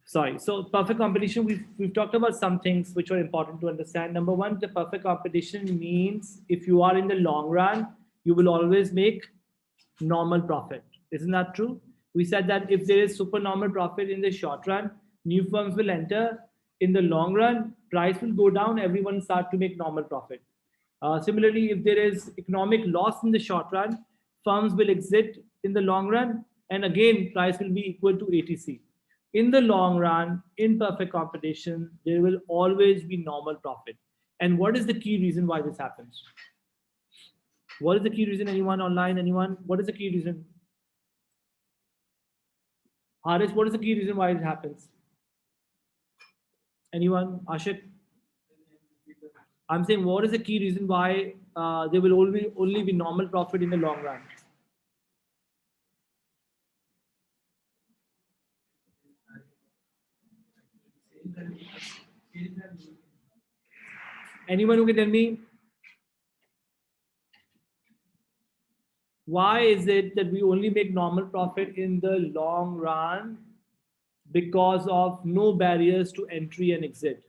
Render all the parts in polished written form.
Sorry. So perfect competition, we've talked about some things which are important to understand. Number one, the perfect competition means if you are in the long run, you will always make normal profit. Isn't that true? We said that if there is supernormal profit in the short run, new firms will enter. In the long run, price will go down, everyone start to make normal profit. Similarly, if there is economic loss in the short run, firms will exit in the long run, and again, price will be equal to ATC. In the long run, in perfect competition, there will always be normal profit. And what is the key reason why this happens? What is the key reason? Anyone online? Anyone? What is the key reason? Haris, what is the key reason why it happens? Anyone? Ashik? I'm saying, what is the key reason why there will only be normal profit in the long run? Anyone who can tell me why is it that we only make normal profit in the long run? Because of no barriers to entry and exit.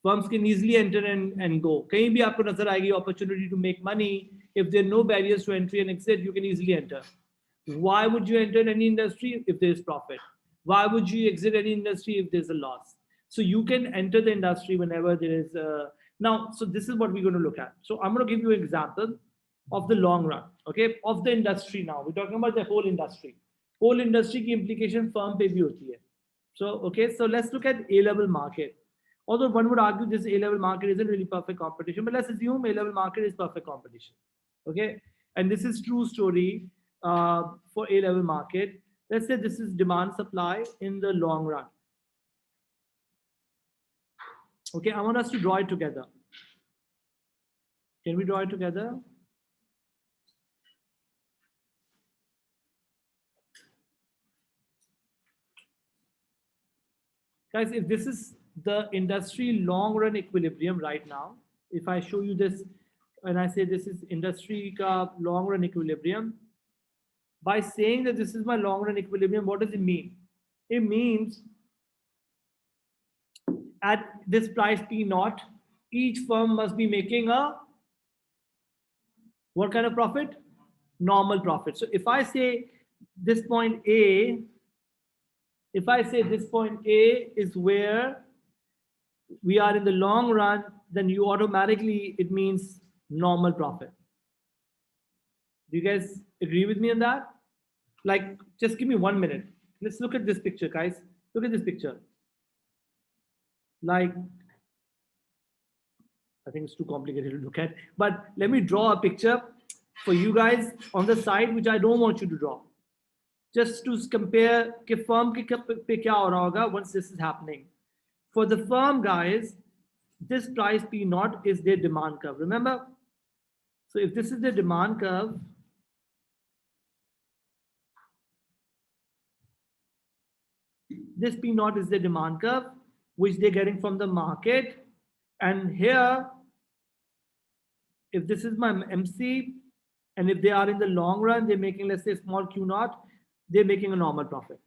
Firms can easily enter and go. कहीं भी आपको नजर आएगी opportunity to make money. If there are no barriers to entry and exit, you can easily enter. Why would you enter any industry if there is profit? Why would you exit any industry if there's a loss? So you can enter the industry whenever there is a... Now, so this is what we're going to look at. So I'm going to give you an example of the long run, okay, of the industry. Now we're talking about the whole industry. Whole industry की implication firm पे भी होती है. So, okay, so let's look at A-level market. Although one would argue this A-level market isn't really perfect competition, but let's assume A-level market is perfect competition. Okay, and this is true story for A-level market. Let's say this is demand supply in the long run. Okay, I want us to draw it together. Can we draw it together? Guys, if this is the industry long run equilibrium right now, if I show you this and I say this is industry ka long run equilibrium, by saying that this is my long run equilibrium, what does it mean? It means at this price P naught, each firm must be making a what kind of profit? Normal profit. So if I say this point A, if I say this point A is where we are in the long run, then you automatically, it means normal profit. Do you guys agree with me on that? Like, just give me 1 minute. Let's look at this picture, guys. Look at this picture. Like, I think it's too complicated to look at, but let me draw a picture for you guys on the side, which I don't want you to draw. Just to compare कि firm के पे क्या हो रहा होगा once this is happening. For the firm, guys, this price P naught is their demand curve. Remember? So if this is the demand curve, this P naught is the demand curve, which they're getting from the market. And here, if this is my MC, and if they are in the long run, they're making, let's say, small Q naught, they're making a normal profit.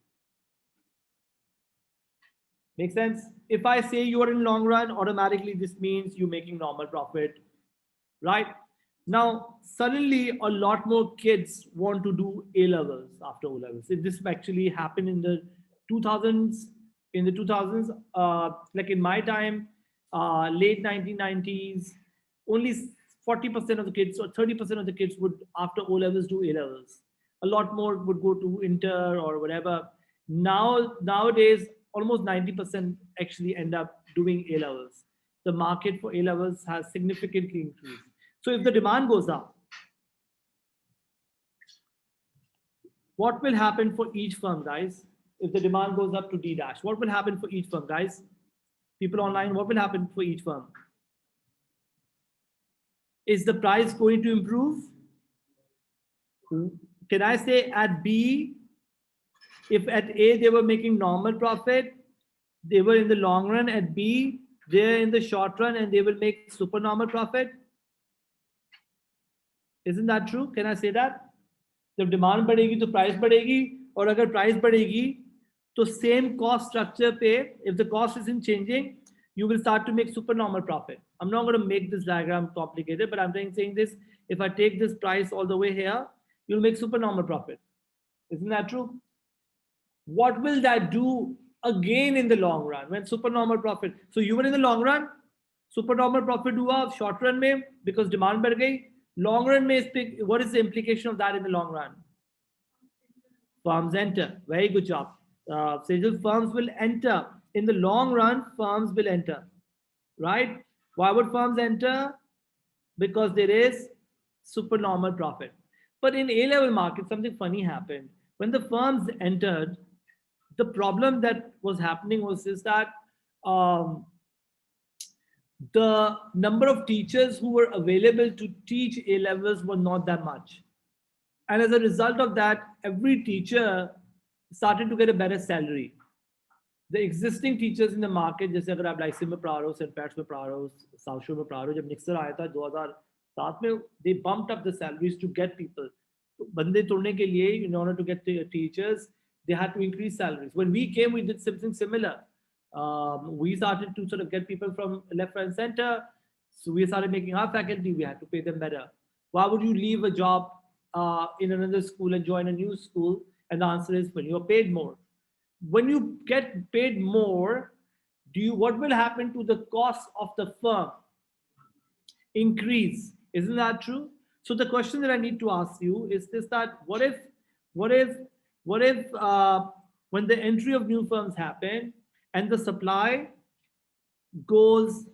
Make sense? If I say you are in long run, automatically this means you're making normal profit, right? Now, suddenly a lot more kids want to do A levels after O levels. This actually happened in the 2000s. In the 2000s, like in my time, late 1990s, only 40% of the kids or 30% of the kids would, after O levels, do A levels. A lot more would go to inter or whatever. Nowadays, almost 90% actually end up doing A levels. The market for A levels has significantly increased. So if the demand goes up, what will happen for each firm, guys? If the demand goes up to D dash, what will happen for each firm, guys? People online, what will happen for each firm? Is the price going to improve? Can I say at B, if at A they were making normal profit, they were in the long run, at B, they're in the short run and they will make super normal profit? Isn't that true? Can I say that? जब demand बढ़ेगी तो price बढ़ेगी और अगर price बढ़ेगी तो same cost structure पे, if the cost isn't changing, you will start to make supernormal profit. I'm not going to make this diagram complicated, but I'm saying this, if I take this price all the way here, you'll make supernormal profit. Isn't that true? What will that do again in the long run when supernormal profit? So you were in the long run, supernormal profit हुआ short run में because demand बढ़ गई. Long run में what is the implication of that in the long run? Firms enter. Very good job. Sejal, firms will enter. In the long run, firms will enter. Right? Why would firms enter? Because there is supernormal profit. But in A-level market, something funny happened. When the firms entered, the problem that was happening was is that the number of teachers who were available to teach A-levels were not that much. And as a result of that, every teacher started to get a better salary. The existing teachers in the market, जैसे अगर आप licence में पढ़ा रहे हो, Saint pets में पढ़ा रहे हो, साउथ शोर में पढ़ा रहे हो, जब निक्सर आया था 2007 में, they bumped up the salaries to get people. तो बंदे तोड़ने के लिए, in order to get the teachers, they had to increase salaries. When we came, we did something similar. We started to sort of get people from left, right, and center. So we started making our faculty, we had to pay them better. Why would you leave a job in another school and join a new school? And the answer is when you're paid more. When you get paid more, what will happen to the cost of the firm? Increase. Isn't that true? So the question that I need to ask you is this: that what if when the entry of new firms happen and the supply goes,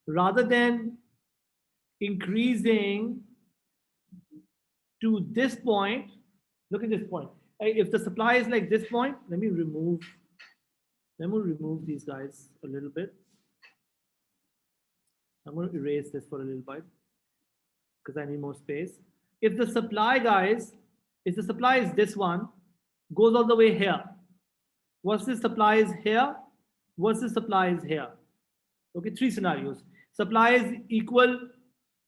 rather than increasing to this point, look at this point. If the supply is like this point, let me remove these guys a little bit. I'm going to erase this for a little bit because I need more space. If the supply, guys, if the supply is this one, goes all the way here, versus supply is here, versus supply is here. Okay, three scenarios. Supply is equal,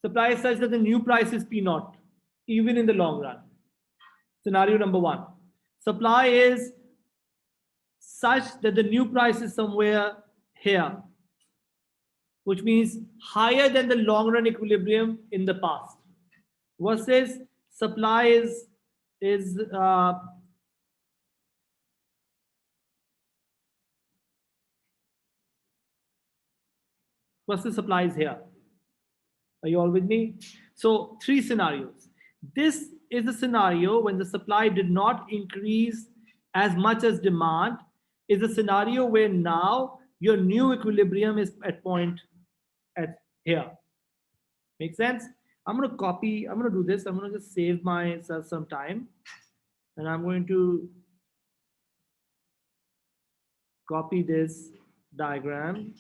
supply is such that the new price is P naught, even in the long run. Scenario number one. Supply is such that the new price is somewhere here, which means higher than the long run equilibrium in the past, versus supply is versus supply is here. Are you all with me? So three scenarios. This is a scenario when the supply did not increase as much as demand, is a scenario where now your new equilibrium is at point at here. Make sense? I'm going to copy, I'm going to do this. I'm going to just save myself some time and I'm going to copy this diagram.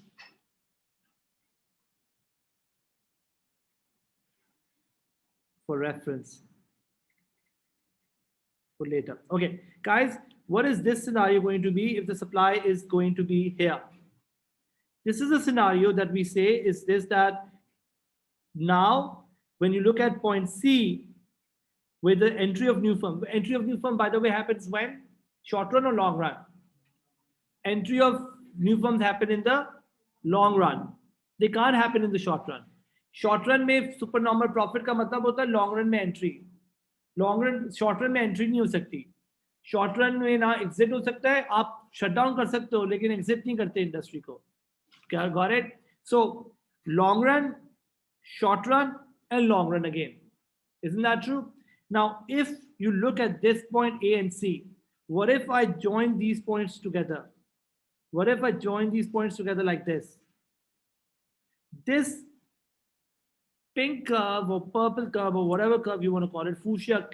For reference for later. Okay, guys, what is this scenario going to be if the supply is going to be here? This is a scenario that we say is this, that now when you look at point C, with the entry of new firm, by the way, happens when? Short run or long run? Entry of new firms happen in the long run. They can't happen in the short run. Short run में super normal profit का मतलब होता है long run में entry. Long run, short run में entry नहीं हो सकती. शॉर्ट रन में ना एग्जिट हो सकता है, आप शट डाउन कर सकते हो लेकिन एग्जिट नहीं करते इंडस्ट्री को. क्या got it? So long run, short run, and long run again. Isn't that true? Now, if you look at this point A and C, what if I join these points together? What if I join these points together like this? This pink curve or purple curve or whatever curve you want to call it, fuchsia,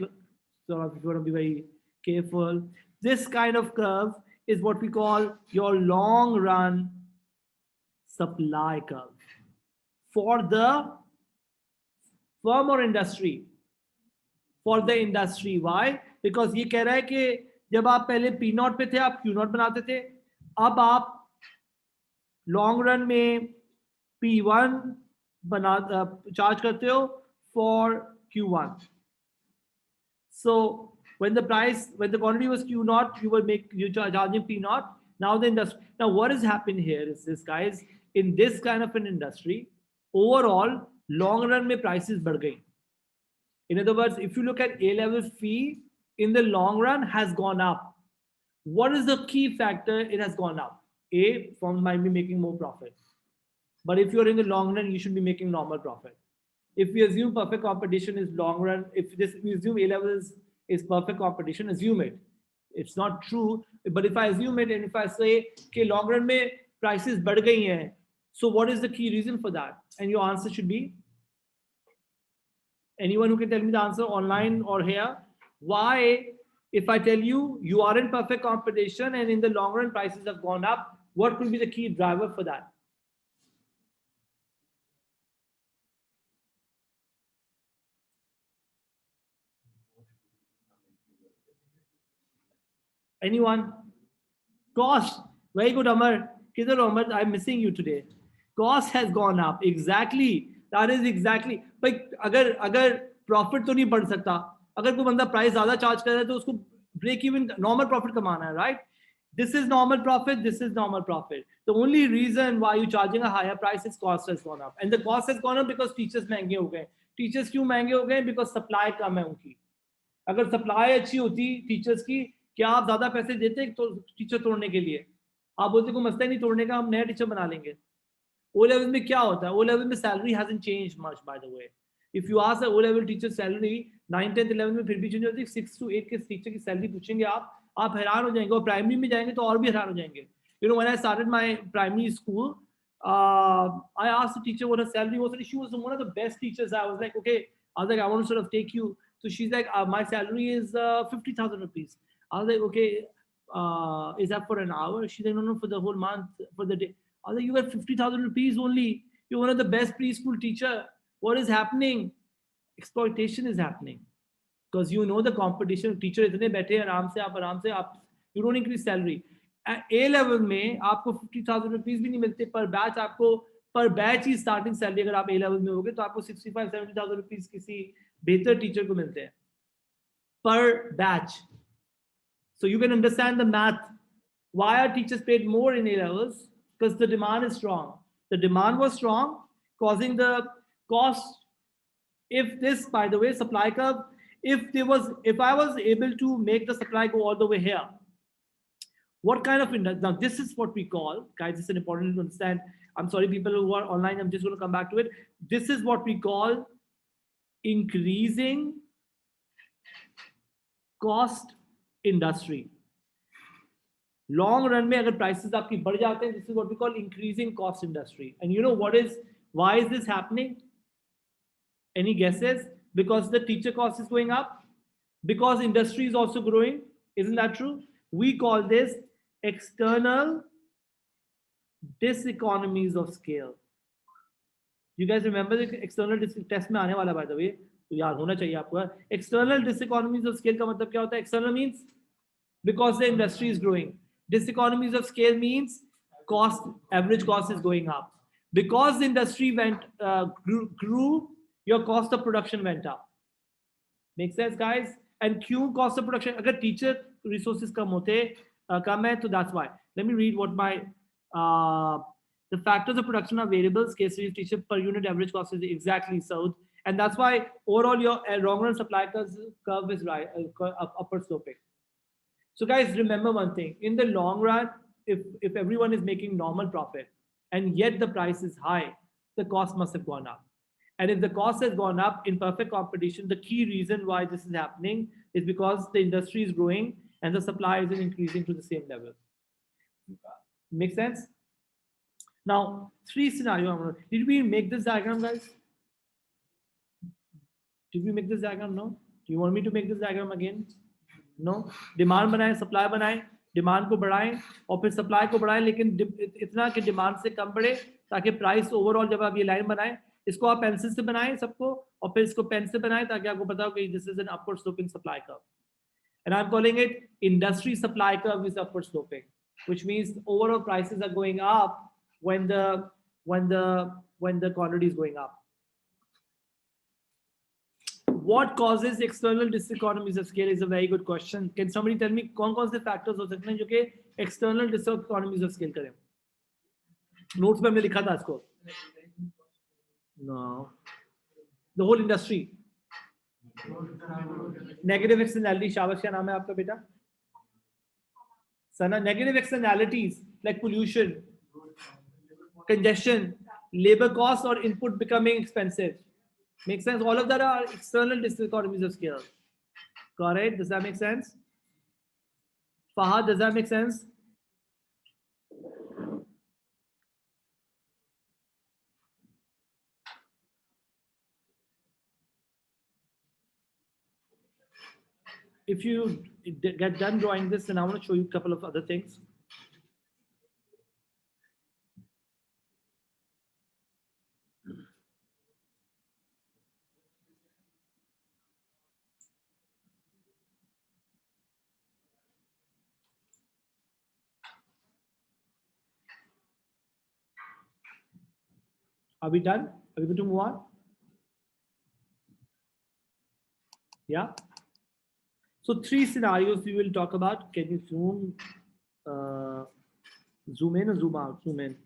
so if you want to be very careful, this kind of curve is what we call your long run supply curve for the firm or industry. For the industry. Why? Because ये कह रहा है कि जब आप पहले P not पे थे आप Q नॉट बनाते थे, अब आप लॉन्ग रन में P1 बना चार्ज करते हो for Q1. So when the quantity was Q naught, you charging P naught. Now the industry. Now what has happened here is this, guys, in this kind of an industry, overall long run में prices बढ़ गई. In other words, if you look at A-level fee in the long run has gone up. What is the key factor? It has gone up. A, firms might be making more profit. But if you're in the long run, you should be making normal profit. If we assume perfect competition is long run, we assume A-level is perfect competition, assume it. It's not true. But if I assume it and if I say, okay, long run mein prices बढ़ गई हैं, so what is the key reason for that? And your answer should be, anyone who can tell me the answer online or here, why, if I tell you, you are in perfect competition and in the long run prices have gone up, what could be the key driver for that? Anyone? Cost. Very good, Amar. Kidhar Amar, I'm missing you today. Cost has gone up. Exactly. That is exactly. But अगर profit तो नहीं बढ़ सकता. अगर कोई बंदा price ज़्यादा charge कर रहा है तो उसको break even normal profit कमाना है, right? This is normal profit. This is normal profit. The only reason why you're charging a higher price is cost has gone up, and the cost has gone up because teachers महंगे हो गए. Teachers क्यों महंगे हो गए? Because supply कम है उनकी. अगर supply अच्छी होती teachers की, क्या आप ज्यादा पैसे देते तो टीचर तोड़ने के लिए? आप बोलते को मसला नहीं तोड़ने का, हम नया टीचर बना लेंगे. O level में क्या होता है? O level में salary hasn't changed much, by the way. If you ask a O level teacher salary 9, 10th, 11th में फिर भी चेंज होती है. 6 to 8 के टीचर की सैलरी पूछेंगे आप हैरान हो जाएंगे. और प्राइमरी में जाएंगे तो और भी हैरान हो जाएंगे. You know, when I started my primary school, I asked the teacher what her salary was, and she was one of the best teachers. I was like, okay, I was like, I want to sort of take you. So she's like, my salary is 50,000 rupees. I was like, okay, is that for an hour? She's like, no, for the whole month, for the day. I was like, you got 50,000 rupees only. You're one of the best preschool teacher. What is happening? Exploitation is happening. Because you know the competition. Teacher इतने बैठे आराम से आप you don't increase salary. At A level में आपको 50,000 rupees भी नहीं मिलते per batch. आपको per batch ही starting salary अगर आप A level में होगे तो आपको 65-70,000 rupees किसी बेहतर teacher को मिलते हैं per batch. So you can understand the math. Why are teachers paid more in A levels? Because the demand is strong. The demand was strong, causing the cost. If this, by the way, supply curve, if I was able to make the supply go all the way here, what kind of now this is what we call, guys, it's an important to understand. I'm sorry, people who are online, I'm just going to come back to it. This is what we call increasing cost industry. Long run में अगर prices आपकी बढ़ जाते हैं, this is what we call increasing cost industry. And you know why is this happening? Any guesses? Because the teacher cost is going up, because industry is also growing. Isn't that true? We call this external diseconomies of scale. You guys remember the external test में आने वाला, by the way, तो याद होना चाहिए आपको. External diseconomies of scale का मतलब क्या होता है? External means because the industry is growing. Diseconomies of scale means average cost is going up. Because the industry grew, your cost of production went up. Make sense, guys? And क्यों cost of production? अगर teacher resources कम है, तो that's why. Let me read what my the factors of production are variables. Case series teacher per unit average cost is exactly so, and that's why overall your long run supply curve is right, upward sloping. So guys, remember one thing: in the long run, if everyone is making normal profit and yet the price is high, the cost must have gone up. And if the cost has gone up in perfect competition, the key reason why this is happening is because the industry is growing and the supply isn't increasing to the same level. Make sense? Now, 3 scenarios. Did we make this diagram, guys? Did we make this diagram? No? Do you want me to make this diagram again? No? Demand बनाएं, supply बनाएं, demand को बढ़ाएं और फिर supply को बढ़ाएं, लेकिन इतना कि demand से कम बढ़े ताकि price overall जब आप ये line बनाएं, इसको आप pencil से बनाएं सबको और फिर इसको pen से बनाएं ताकि आपको पता हो कि this is an upward sloping supply curve. And I'm calling it industry supply curve is upward sloping, which means overall prices are going up when the quantity is going up. what causes external diseconomies of scale is a very good question. Can somebody tell me कौन-कौन से factors हो सकते हैं जो कि external diseconomies of scale करें? Notes में हमने लिखा था इसको. No. The whole industry. Negative externality. शाबाश, क्या नाम है आपका बेटा? Sana. Negative externalities like pollution, congestion, labor costs or input becoming expensive. Makes sense? All of that are external diseconomies of scale. Correct? Does that make sense? Fahad, does that make sense? If you get done drawing this, then I want to show you a couple of other things. Are we done? Are we going to move on? Yeah. So 3 scenarios we will talk about. Can you zoom in or zoom out? Zoom in.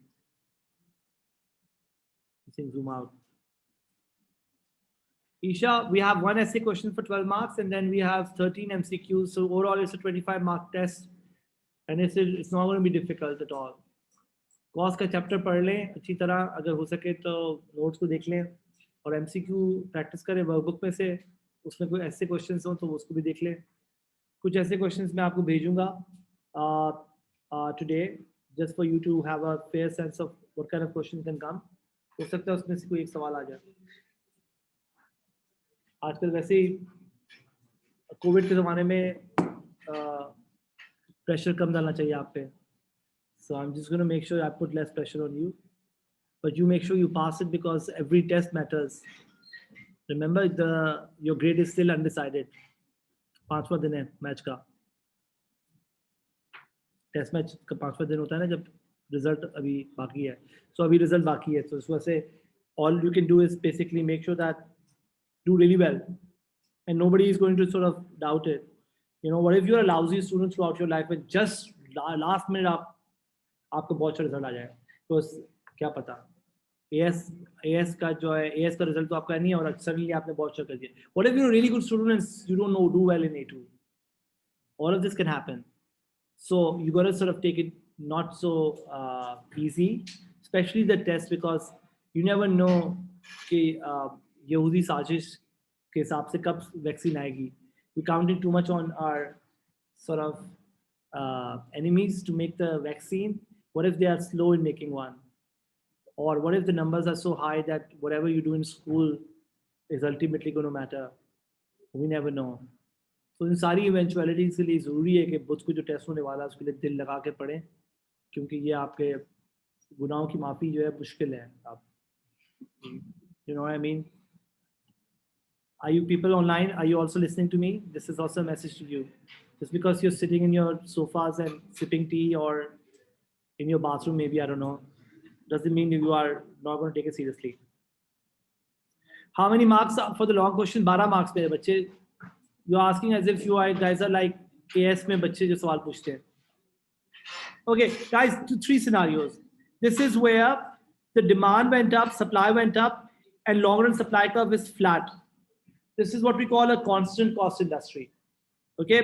I'm saying zoom out. Isha, we have 1 essay question for 12 marks and then we have 13 MCQs. So overall it's a 25 mark test and it's not going to be difficult at all. Cost का chapter पढ़ लें अच्छी तरह, अगर हो सके तो notes को देख लें और एमसीक्यू प्रैक्टिस करें वर्कबुक में से, उसमें कोई ऐसे क्वेश्चंस हो तो उसको भी देख लें. कुछ ऐसे क्वेश्चंस मैं आपको भेजूंगा today just for you to have a fair sense of what kind of question can come. हो सकता है उसमें से कोई एक सवाल आ जाए. आजकल वैसे ही कोविड के ज़माने में प्रेशर कम डालना चाहिए आप पे. So I'm just going to make sure I put less pressure on you, but you make sure you pass it because every test matters. Remember, your grade is still undecided. 5वां दिन है match का. Test match का 5वां दिन होता है ना जब रिजल्ट अभी बाकी है. So अभी रिजल्ट बाकी है, तो इस वजह से all you can do is basically make sure that do really well, and nobody is going to sort of doubt it. You know, what if you're a lousy student throughout your life and just last minute आपको बहुत अच्छा result आ जाए, तो क्या पता. As का जो है, एएस का रिजल्ट तो आपका नहीं है और सडनली आपने बहुत अच्छा कर दिया. What if you are really good student and you don't know do well in A2? All of this can happen. So you got to sort of take it not so easy, specially the test, because you never know कि यहूदी साजिश के हिसाब से कब vaccine आएगी. We counted too much on our sort of enemies to make the vaccine. What if they are slow in making one? Or what if the numbers are so high that whatever you do in school is ultimately going to matter? We never know. So इन सारी eventualities के लिए ज़रूरी है कि बुध को जो test होने वाला है उसके लिए दिल लगा के पढ़ें, क्योंकि ये आपके गुनाहों की माफ़ी जो है मुश्किल है. आप you know what I mean? Are you people online? Are you also listening to me? This is also a message to you. Just because you're sitting in your sofas and sipping tea or in your bathroom, maybe, I don't know, doesn't mean you are not going to take it seriously. How many marks for the long question? 12 marks पे बच्चे. You're asking as if you guys are like AS में बच्चे जो सवाल पूछते हैं. Okay, guys, 3 scenarios. This is where the demand went up, supply went up, and long run supply curve is flat. This is what we call a constant cost industry. Okay,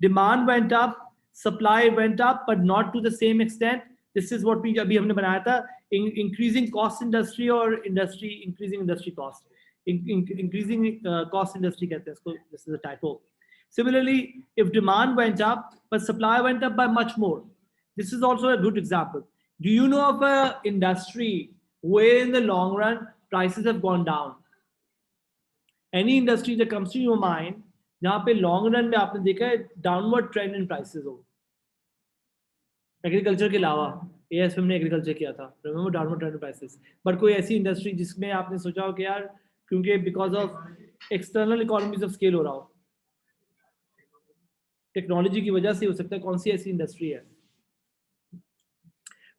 demand went up, supply went up, but not to the same extent. This is what we अभी हमने बनाया था, increasing cost industry or industry increasing industry cost. Increasing cost industry कहते हैं इसको. This is a typo. Similarly, if demand went up but supply went up by much more, this is also a good example. Do you know of a industry where in the long run prices have gone down? Any industry that comes to your mind जहाँ पे long run में आपने देखा है downward trend इन prices हो? Agriculture के अलावा as हमने एग्रीकल्चर किया था, remember, downward trend in prices. But कोई ऐसी इंडस्ट्री जिसमें आपने सोचा हो कि यार क्योंकि because of external economies of scale हो रहा हो, टेक्नोलॉजी की वजह से हो सकता है, कौन सी ऐसी इंडस्ट्री है?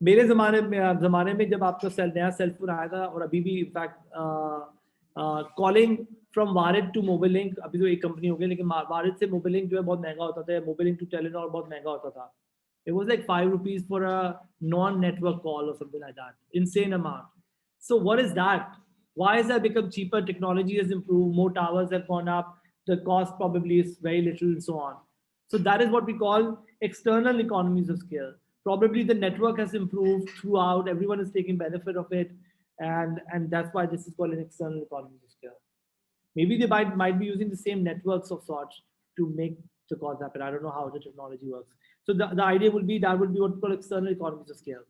मेरे ज़माने में जब आपका नया सेल फोन आया था, और अभी भी in fact calling from Warid to Mobilink, अभी तो एक कंपनी हो गई, लेकिन वारिद से मोबिलिंक जो है बहुत महंगा होता था, मोबिलिंक टू टेलीनॉर बहुत महंगा होता था. It was like 5 rupees for a non-network call or something like that. Insane amount. So what is that? Why has that become cheaper? Technology has improved, more towers have gone up, the cost probably is very little and so on. So that is what we call external economies of scale. Probably the network has improved throughout, everyone is taking benefit of it, and that's why this is called an external economies of scale. Maybe they might be using the same networks of sorts to make the cause happen. I don't know how the technology works. So the idea would be that would be what we call external economies of scale.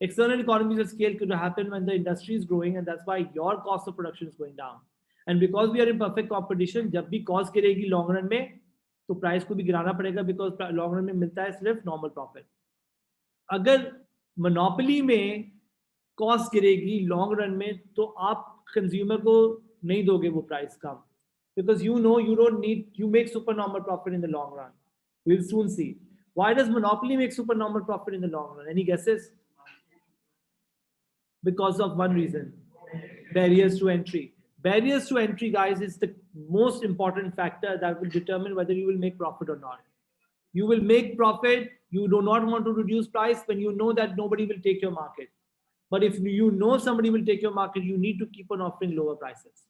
External economies of scale could happen when the industry is growing, and that's why your cost of production is going down. And because we are in perfect competition, जब भी cost गिरेगी long run में, तो price को भी गिराना पड़ेगा, because long run में मिलता है सिर्फ normal profit. अगर monopoly में cost गिरेगी long run में, तो आप consumer को नहीं दोगे वो price come, because you know you don't need, you make supernormal profit in the long run. We'll soon see. Why does monopoly make supernormal profit in the long run? Any guesses? Because of one reason: barriers to entry. Barriers to entry, guys, is the most important factor that will determine whether you will make profit or not. You will make profit, you do not want to reduce price when you know that nobody will take your market. But if you know somebody will take your market, you need to keep on offering lower prices.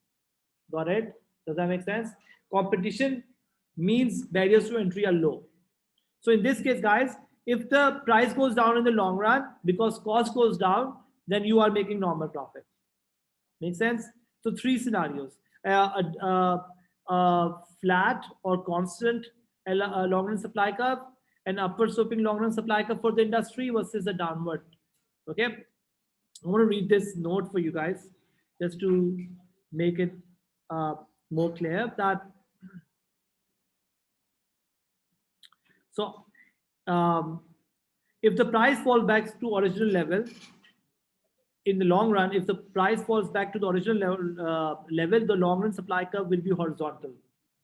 Got it? Does that make sense? Competition means barriers to entry are low. So in this case, guys, if the price goes down in the long run because cost goes down, then you are making normal profit. Make sense? So three scenarios: a flat or constant long run supply curve, an upward sloping long run supply curve for the industry versus a downward. Okay, I want to read this note for you guys just to make it more clear that. So if the price falls back to original level, in the long run, if the price falls back to the original level, the long run supply curve will be horizontal.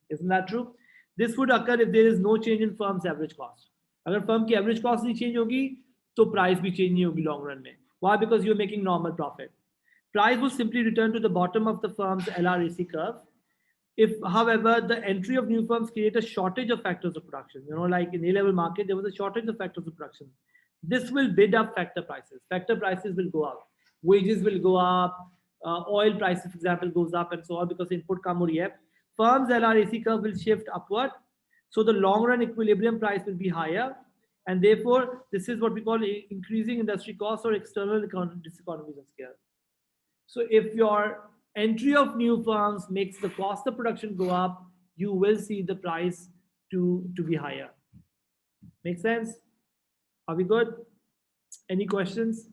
Isn't that true? This would occur if there is no change in firm's average cost. अगर firm की average cost नहीं change होगी, तो price भी change नहीं होगी long run में. Why? Because you're making normal profit. Price will simply return to the bottom of the firm's LRAC curve. If, however, the entry of new firms create a shortage of factors of production, like in A-level market, there was a shortage of factors of production. This will bid up factor prices. Factor prices will go up. Wages will go up. Oil prices, for example, goes up and so on because input kam ho rahi hai. Firms LRAC curve will shift upward. So the long run equilibrium price will be higher. And therefore, this is what we call increasing industry costs or external diseconomies of scale. So if your entry of new firms makes the cost of production go up, you will see the price to be higher. Make sense? Are we good? Any questions?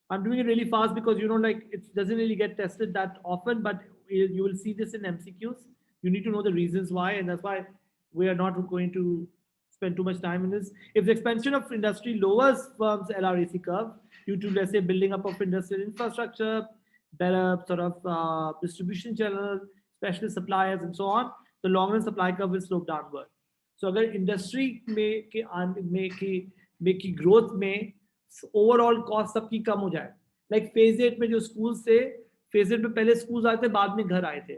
I'm doing it really fast because it doesn't really get tested that often, but you will see this in MCQs. You need to know the reasons why, and that's why we are not going to spend too much time in this. If the expansion of industry lowers firms' LRAC curve due to, let's say, building up of industrial infrastructure, better sort of distribution channel, specialist suppliers, and so on, the long run supply curve will slope downward. So अगर industry में की growth में overall cost सबकी कम हो जाए, like phase 8 में जो schools थे, phase 8 में पहले schools आए थे, बाद में घर आए थे.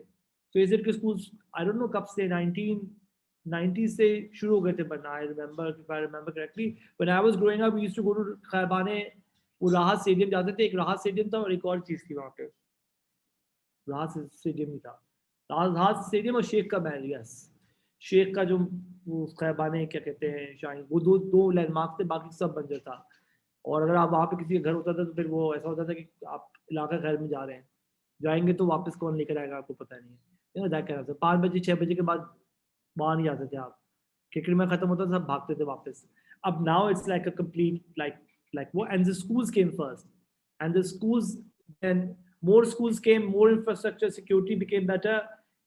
phase 8 के schools, I don't know कब से, 1990 से शुरू हो गए थे बनना. I remember, if I remember correctly, when I was growing up, we used to go to खैरबाने, वो राहत स्टेडियम जाते थे. एक राहत स्टेडियम था और एक और चीज थी वहां पे. राहत स्टेडियम ही था, राहत स्टेडियम और शेख का महल. यस, शेख का जो वो खैरबाने क्या कहते हैं, शाइन, वो दो लैंडमार्क थे, बाकी सब बंजर था. और अगर आप वहाँ पे किसी का घर होता था तो फिर वो ऐसा होता था कि आप इलाका खैर में जा रहे हैं, जाएंगे तो वापस कौन लेकर आएगा आपको पता नहीं है. क्या कहना था, 5 बजे 6 बजे के बाद बाहर नहीं जाते थे आप. क्रिकेट में खत्म होता था, सब भागते थे वापस. अब now it's like a complete like what, and the schools came first, and the schools, then more schools came, more infrastructure, security became better,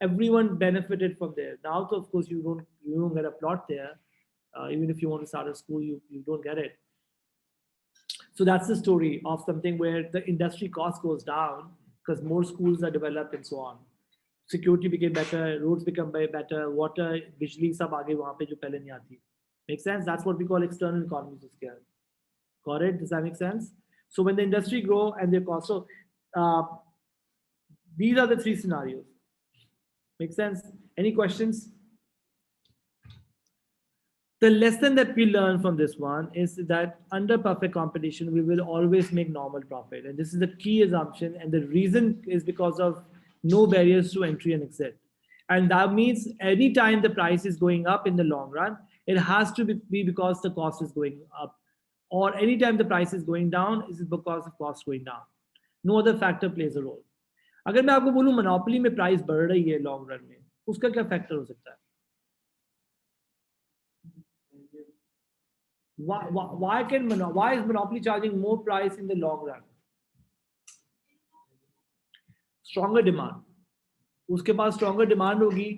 everyone benefited from there. Now so of course you don't get a plot there, even if you want to start a school, you don't get it. So that's the story of something where the industry cost goes down because more schools are developed and so on. Security became better, roads become better, water, bijli sab aage wahan pe jo pehle nahi aati. Make sense? That's what we call external economies of scale. Got it? Does that make sense? So when the industry grow and their cost, so These are the three scenarios. Make sense? Any questions? The lesson that we learn from this one is that under perfect competition, we will always make normal profit. And this is the key assumption. And the reason is because of no barriers to entry and exit. And that means anytime the price is going up in the long run, it has to be because the cost is going up. Or anytime the price is going down, is because of cost going down. No other factor plays a role. अगर मैं आपको बोलूं monopoly में price बढ़ रही है long run में, उसका क्या फैक्टर हो सकता है? Why is monopoly charging more price in the long run? Stronger demand. उसके पास stronger demand होगी,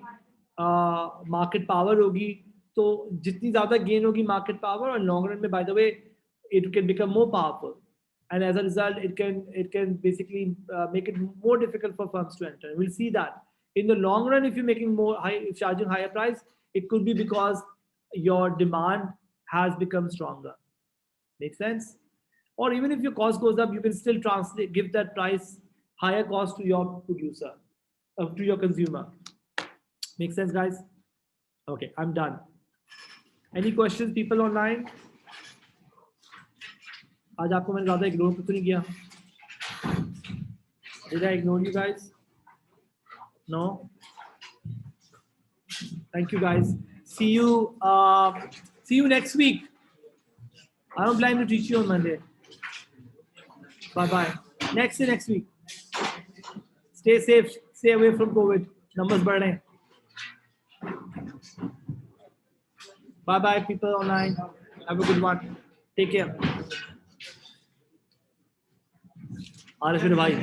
market power होगी, तो जितनी ज़्यादा gain होगी market power, और long run में, by the way, it can become more powerful, and as a result, it can basically make it more difficult for firms to enter. And we'll see that in the long run, if you're making charging higher price, it could be because your demand has become stronger. Make sense? Or even if your cost goes up, you can still give that price higher cost to your producer, to your consumer. Make sense, guys? Okay, I'm done. Any questions, people online? आज आपको मैंने ज़्यादा ignore तो नहीं किया? Did I ignore you guys? No? Thank you, guys. See you next week. I don't plan to teach you on Monday. Bye-bye. Next week. Stay safe. Stay away from COVID. Numbers बढ़ रहे हैं. Bye-bye, people online. Have a good one. Take care. Arif भाई